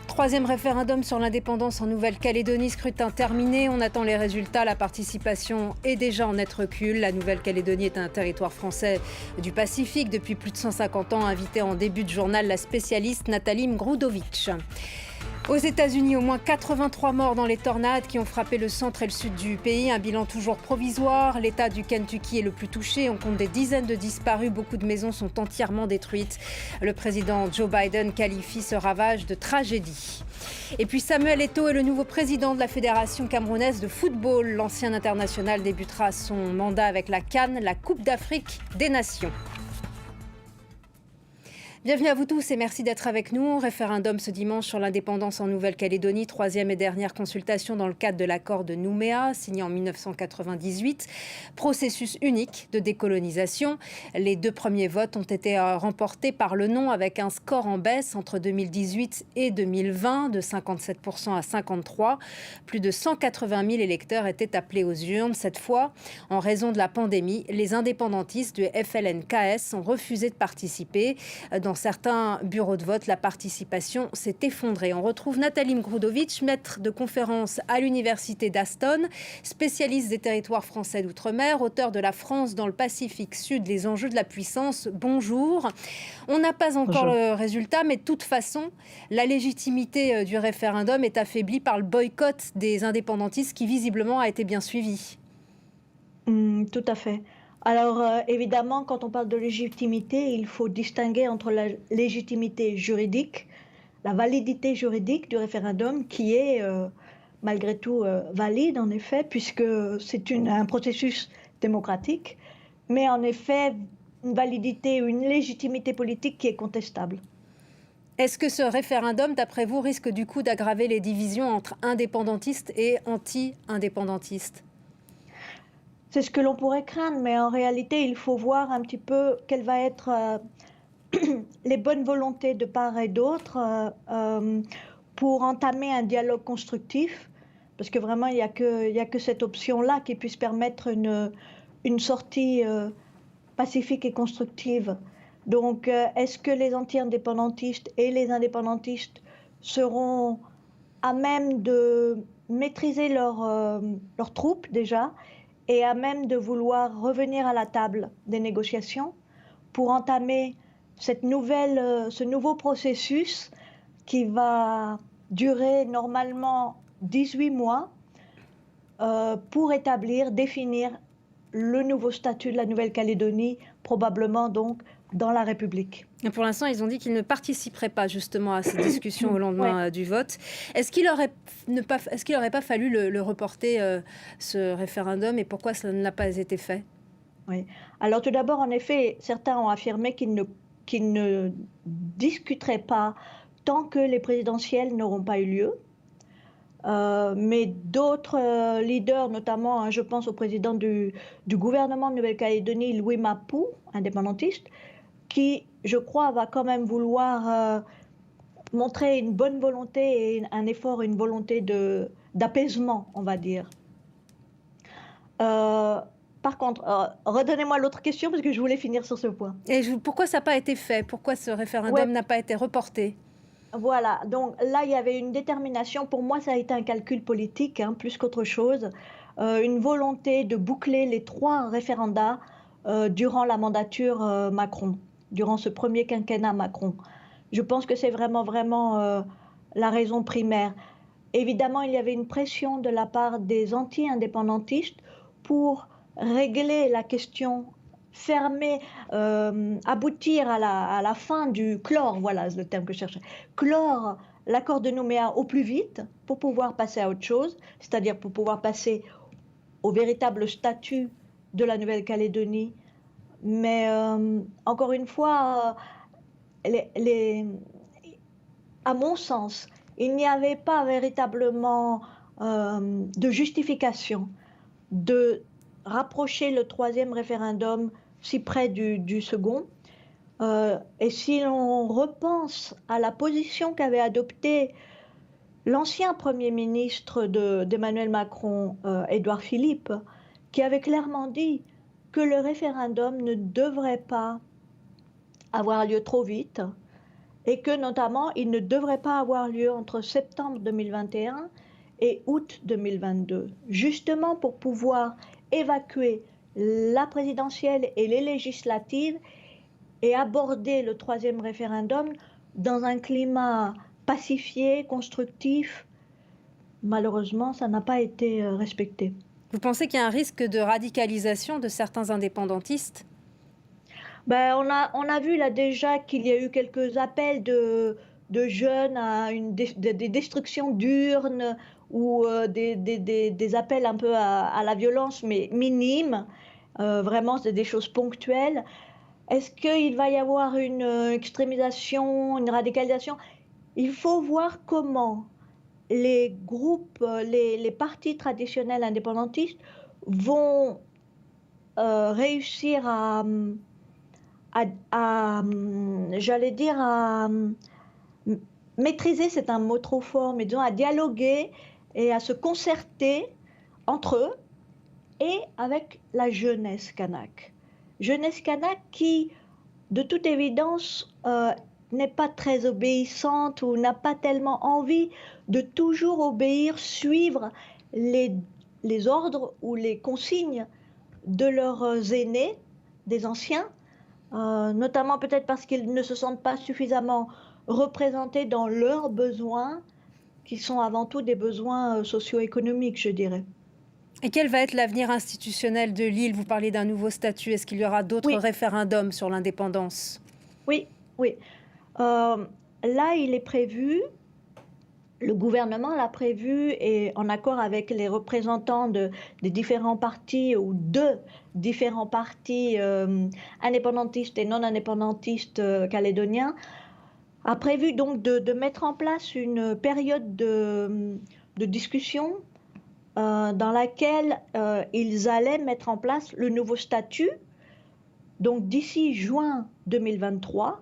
Troisième référendum sur l'indépendance en Nouvelle-Calédonie, scrutin terminé. On attend les résultats. La participation est déjà en net recul. La Nouvelle-Calédonie est un territoire français du Pacifique depuis plus de 150 ans. Invitée en début de journal, la spécialiste Nathalie Mgrudovic. Aux États-Unis, au moins 83 morts dans les tornades qui ont frappé le centre et le sud du pays. Un bilan toujours provisoire. L'État du Kentucky est le plus touché. On compte des dizaines de disparus. Beaucoup de maisons sont entièrement détruites. Le président Joe Biden qualifie ce ravage de tragédie. Et puis Samuel Eto'o est le nouveau président de la Fédération camerounaise de football. L'ancien international débutera son mandat avec la CAN, la Coupe d'Afrique des Nations. Bienvenue à vous tous et merci d'être avec nous. Référendum ce dimanche sur l'indépendance en Nouvelle-Calédonie, troisième et dernière consultation dans le cadre de l'accord de Nouméa, signé en 1998. Processus unique de décolonisation. Les deux premiers votes ont été remportés par le non avec un score en baisse entre 2018 et 2020 de 57% à 53%. Plus de 180 000 électeurs étaient appelés aux urnes. Cette fois, en raison de la pandémie, les indépendantistes du FLNKS ont refusé de participer. Dans certains bureaux de vote, la participation s'est effondrée. On retrouve Nathalie Mgrudovic, maître de conférence à l'université d'Aston, spécialiste des territoires français d'outre-mer, auteur de La France dans le Pacifique Sud, les enjeux de la puissance. Bonjour. On n'a pas encore le résultat, mais de toute façon, la légitimité du référendum est affaiblie par le boycott des indépendantistes qui visiblement a été bien suivi. Tout à fait. Alors, évidemment, quand on parle de légitimité, il faut distinguer entre la légitimité juridique, la validité juridique du référendum, qui est malgré tout valide, en effet, puisque c'est un processus démocratique, mais en effet, une validité ou une légitimité politique qui est contestable. Est-ce que ce référendum, d'après vous, risque du coup d'aggraver les divisions entre indépendantistes et anti-indépendantistes ? C'est ce que l'on pourrait craindre, mais en réalité, il faut voir un petit peu quelles vont être les bonnes volontés de part et d'autre pour entamer un dialogue constructif, parce que vraiment, il n'y a que cette option-là qui puisse permettre une sortie pacifique et constructive. Donc, est-ce que les anti-indépendantistes et les indépendantistes seront à même de maîtriser leurs troupes déjà, et à même de vouloir revenir à la table des négociations pour entamer ce nouveau processus qui va durer normalement 18 mois pour définir le nouveau statut de la Nouvelle-Calédonie, probablement donc dans la République. Et pour l'instant, ils ont dit qu'ils ne participeraient pas justement à ces discussions au lendemain du vote. Est-ce qu'il n'aurait pas fallu le reporter, ce référendum, et pourquoi ça ne l'a pas été fait ? Oui. Alors tout d'abord, en effet, certains ont affirmé qu'ils ne discuteraient pas tant que les présidentielles n'auront pas eu lieu. Mais d'autres leaders, notamment, je pense au président du gouvernement de Nouvelle-Calédonie, Louis Mapou, indépendantiste, qui, je crois, va quand même vouloir montrer une bonne volonté et un effort, une volonté d'apaisement, on va dire. Par contre, redonnez-moi l'autre question parce que je voulais finir sur ce point. Et pourquoi ça n'a pas été fait ? Pourquoi ce référendum n'a pas été reporté ? Voilà, donc là, il y avait une détermination. Pour moi, ça a été un calcul politique, plus qu'autre chose. Une volonté de boucler les 3 référendats durant la mandature Macron, durant ce premier quinquennat Macron. Je pense que c'est vraiment la raison primaire. Évidemment, il y avait une pression de la part des anti-indépendantistes pour régler la question, aboutir à la fin clore, voilà le terme que je cherchais, clore l'accord de Nouméa au plus vite pour pouvoir passer à autre chose, c'est-à-dire pour pouvoir passer au véritable statut de la Nouvelle-Calédonie. Mais encore une fois, à mon sens, il n'y avait pas véritablement de justification de rapprocher le 3e référendum si près du second. Et si l'on repense à la position qu'avait adoptée l'ancien Premier ministre d'Emmanuel Macron, Édouard Philippe, qui avait clairement dit que le référendum ne devrait pas avoir lieu trop vite et que notamment il ne devrait pas avoir lieu entre septembre 2021 et août 2022, justement pour pouvoir évacuer la présidentielle et les législatives et aborder le troisième référendum dans un climat pacifié, constructif. Malheureusement, ça n'a pas été respecté. Vous pensez qu'il y a un risque de radicalisation de certains indépendantistes? Ben, on a vu là déjà qu'il y a eu quelques appels de jeunes à des destructions d'urnes ou des appels un peu à la violence, mais minimes. Vraiment, c'est des choses ponctuelles. Est-ce qu'il va y avoir une extrémisation, une radicalisation? Il faut voir comment les groupes, les partis traditionnels indépendantistes vont réussir j'allais dire, maîtriser, c'est un mot trop fort, mais disons à dialoguer et à se concerter entre eux et avec la jeunesse kanak. Jeunesse kanak qui, de toute évidence, n'est pas très obéissante ou n'a pas tellement envie de toujours obéir, suivre les ordres ou les consignes de leurs aînés, des anciens, notamment peut-être parce qu'ils ne se sentent pas suffisamment représentés dans leurs besoins, qui sont avant tout des besoins socio-économiques, je dirais. Et quel va être l'avenir institutionnel de l'île? Vous parlez d'un nouveau statut. Est-ce qu'il y aura d'autres référendums sur l'indépendance? Oui, oui. Là, il est prévu, le gouvernement l'a prévu, et en accord avec les représentants des différents partis ou de différents partis indépendantistes et non indépendantistes calédoniens, a prévu donc de mettre en place une période de discussion dans laquelle ils allaient mettre en place le nouveau statut. Donc d'ici juin 2023,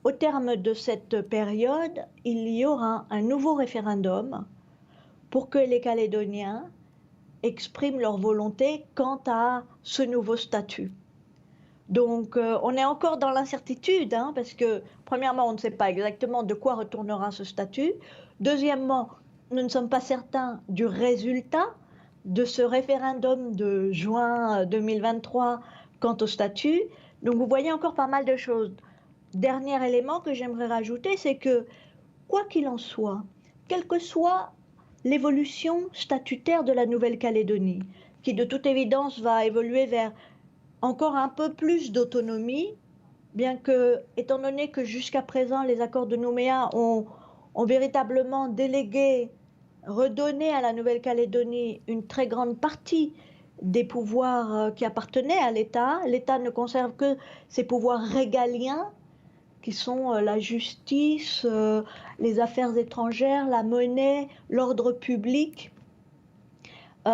au terme de cette période, il y aura un nouveau référendum pour que les Calédoniens expriment leur volonté quant à ce nouveau statut. Donc on est encore dans l'incertitude, parce que premièrement, on ne sait pas exactement de quoi retournera ce statut. Deuxièmement, nous ne sommes pas certains du résultat de ce référendum de juin 2023 quant au statut. Donc vous voyez encore pas mal de choses. Dernier élément que j'aimerais rajouter, c'est que, quoi qu'il en soit, quelle que soit l'évolution statutaire de la Nouvelle-Calédonie, qui de toute évidence va évoluer vers encore un peu plus d'autonomie, bien que, étant donné que jusqu'à présent les accords de Nouméa ont véritablement délégué, redonné à la Nouvelle-Calédonie une très grande partie des pouvoirs qui appartenaient à l'État. L'État ne conserve que ses pouvoirs régaliens, qui sont la justice, les affaires étrangères, la monnaie, l'ordre public. Et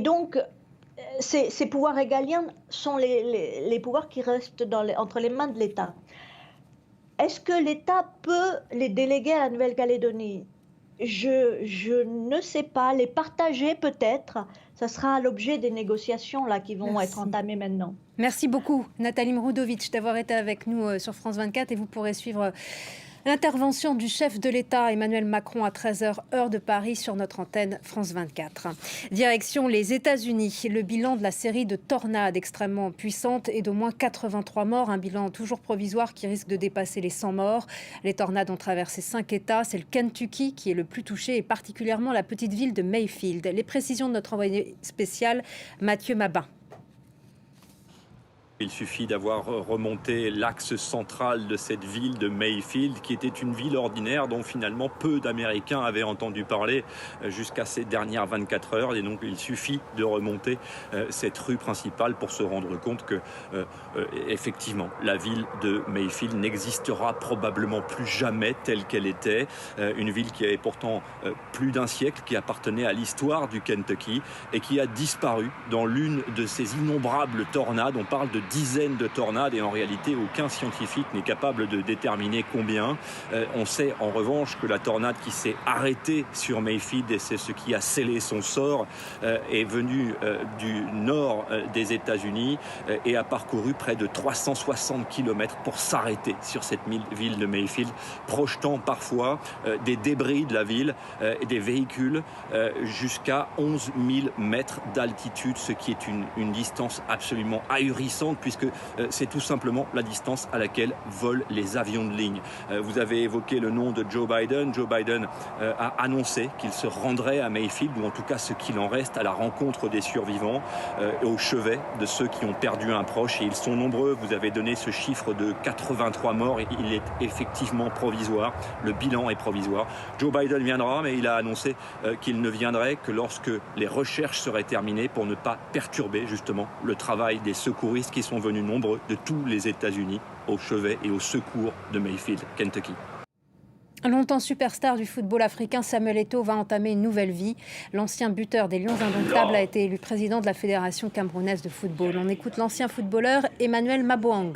donc, ces pouvoirs régaliens sont les pouvoirs qui restent entre les mains de l'État. Est-ce que l'État peut les déléguer à la Nouvelle-Calédonie? Je ne sais pas. Les partager peut-être. Ça sera l'objet des négociations là, qui vont être entamées maintenant. Merci beaucoup, Nathalie Mrudovitch, d'avoir été avec nous sur France 24. Et vous pourrez suivre l'intervention du chef de l'État, Emmanuel Macron, à 13h, heure de Paris, sur notre antenne France 24. Direction les États-Unis. Le bilan de la série de tornades extrêmement puissantes est d'au moins 83 morts. Un bilan toujours provisoire qui risque de dépasser les 100 morts. Les tornades ont traversé 5 États. C'est le Kentucky qui est le plus touché, et particulièrement la petite ville de Mayfield. Les précisions de notre envoyé spécial, Mathieu Mabin. Il suffit d'avoir remonté l'axe central de cette ville de Mayfield, qui était une ville ordinaire dont finalement peu d'Américains avaient entendu parler jusqu'à ces dernières 24 heures. Et donc il suffit de remonter cette rue principale pour se rendre compte que effectivement la ville de Mayfield n'existera probablement plus jamais telle qu'elle était. Une ville qui avait pourtant plus d'un siècle, qui appartenait à l'histoire du Kentucky et qui a disparu dans l'une de ces innombrables tornades. On parle de dizaines de tornades et en réalité aucun scientifique n'est capable de déterminer combien. On sait en revanche que la tornade qui s'est arrêtée sur Mayfield, et c'est ce qui a scellé son sort, est venue du nord des États-Unis et a parcouru près de 360 km pour s'arrêter sur cette ville de Mayfield, projetant parfois des débris de la ville, des véhicules jusqu'à 11 000 mètres d'altitude, ce qui est une distance absolument ahurissante puisque c'est tout simplement la distance à laquelle volent les avions de ligne. Vous avez évoqué le nom de Joe Biden. Joe Biden a annoncé qu'il se rendrait à Mayfield, ou en tout cas ce qu'il en reste, à la rencontre des survivants, au chevet de ceux qui ont perdu un proche, et ils sont nombreux. Vous avez donné ce chiffre de 83 morts, il est effectivement provisoire, le bilan est provisoire. Joe Biden viendra, mais il a annoncé qu'il ne viendrait que lorsque les recherches seraient terminées pour ne pas perturber justement le travail des secouristes qui sont venus nombreux de tous les États-Unis au chevet et au secours de Mayfield, Kentucky. Longtemps superstar du football africain, Samuel Eto'o va entamer une nouvelle vie. L'ancien buteur des Lions Indomptables a été élu président de la Fédération camerounaise de football. On écoute l'ancien footballeur Emmanuel Maboang.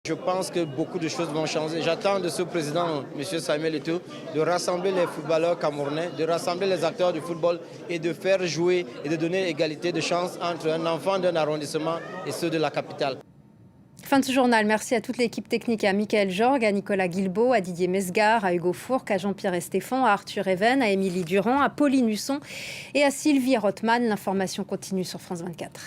Je pense que beaucoup de choses vont changer. J'attends de ce président, M. Samuel Eto'o, de rassembler les footballeurs camerounais, de rassembler les acteurs du football et de faire jouer et de donner égalité de chance entre un enfant d'un arrondissement et ceux de la capitale. Fin de ce journal. Merci à toute l'équipe technique, à Michael Jorg, à Nicolas Guilbault, à Didier Mesgar, à Hugo Fourque, à Jean-Pierre Estéphan, à Arthur Even, à Émilie Durand, à Pauline Husson et à Sylvie Rothman. L'information continue sur France 24.